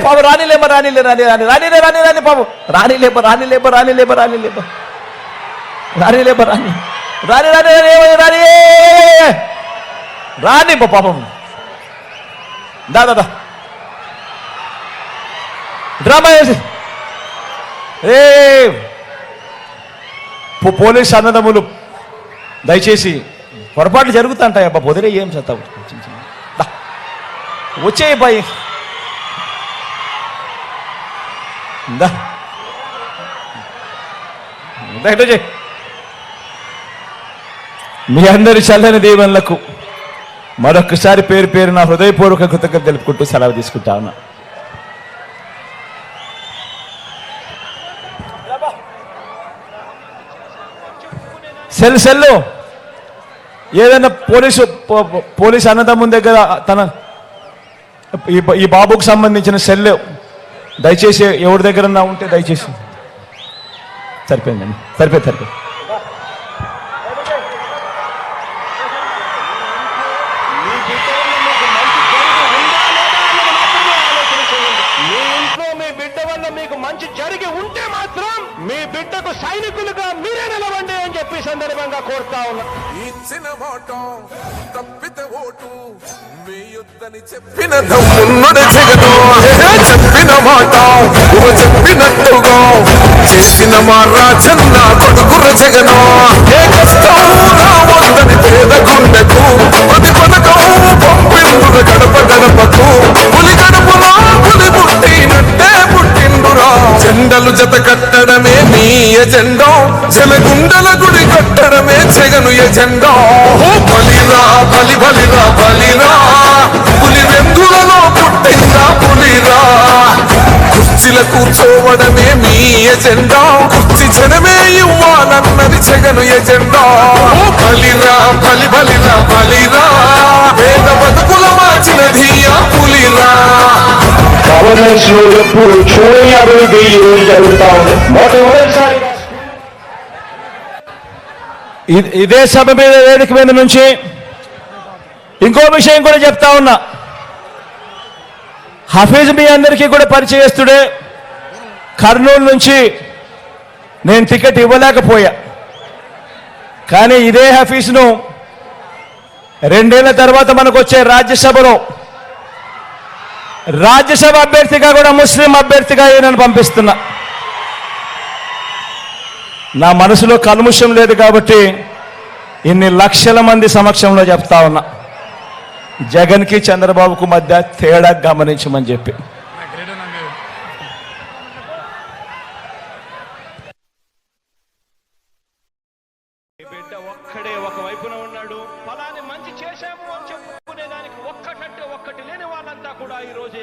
పాపం రానిలేబ రానిలే రాని రాని రానిలే రాని రాని పాపం రానిలేబ రానిలేబ రానిలేబ రానిలేబ రానిలేబ రాని రాని రాని రాని రాని పాపం దాదా డ్రామా చేసి పోలీస్ అన్నదమ్ములు దయచేసి పొరపాట్లు జరుగుతుంటాయి అబ్బా పొదిరే ఏం చేస్తావు వచ్చే బాయ్ మీ అందరి చల్లని దీవెనలకు మరొకసారి పేరు పేరు నా హృదయపూర్వక కృతజ్ఞత తెలుపుకుంటూ సెలవు తీసుకుంటా ఉన్నా. సెల్లు ఏదైనా పోలీసు అన్నదమ్ముని దగ్గర తన ఈ బాబుకు సంబంధించిన సెల్ దయచేసి ఎవరి దగ్గర ఉంటే దయచేసి సరిపోయిందండి సరిపోయింది మీకు మంచి జరిగి ఉంటే మాత్రం మీ బిడ్డకు సైనికులుగా మీరే నిలవండి అని చెప్పి సందర్భంగా కోరుతా ఉన్నా. ఇచ్చిన మాట తప్పితే ఓటు వేయొద్దని చెప్పిన దమ్మున్నడు జగను చెప్పిన మాట చెప్పినట్టుగా చేసిన మా రాజన్న కొడుకుర జగను ఏ కష్టం రావద్దని పేద గుండెకు ప్రతి పథకం పంపిండు గడప గడపకు పులి గడపలో పులి పుట్టినట్టే పుట్టిండురా జెండలు జత కట్టడమే నీ ఎజెండా జలగుండల గుడి కట్టడమే జగను ఎజెండా బలిరా బలి బలిరా బలిరా పులి వెందులలో పుట్టిందా పులిరా కుర్చీల కూర్చోవడమే మీ ఎజెండా కుర్చీ జనమే ఇవ్వాలన్నది జగను ఎజెండా బలిరా బలి బలిరా బలిరా పేద బతుకుల మార్చినది ఆ పులిరా. గవర్నెన్స్ లో ఎప్పుడు చూడని అభివృద్ధి ఈ రోజు జరుగుతా ఉంది. మొట్టమొదటిసారి ఇదే సభ మీద వేదిక మీద నుంచి ఇంకో విషయం కూడా చెప్తా ఉన్నా. హఫీజ్ మీ అందరికీ కూడా పరిచయస్తుడే. కర్నూలు నుంచి నేను టికెట్ ఇవ్వలేకపోయా, కానీ ఇదే హఫీజ్ను 2 ఏళ్ల తర్వాత మనకు వచ్చే రాజ్యసభ అభ్యర్థిగా కూడా ముస్లిం అభ్యర్థిగా నన్ను పంపిస్తున్నా. నా మనసులో కల్ముషం లేదు కాబట్టి ఇన్ని లక్షల మంది సమక్షంలో చెప్తా ఉన్నా, జగన్కి చంద్రబాబుకు మధ్య తేడా గమనించమని చెప్పి. బిడ్డ ఒక్కడే ఒక వైపున ఉన్నాడు. ఫలాని మంచి చేశాము అని చెప్పుకునే దానికి ఒక్కటంటే ఒక్కటి లేని వాళ్ళంతా కూడా ఈ రోజు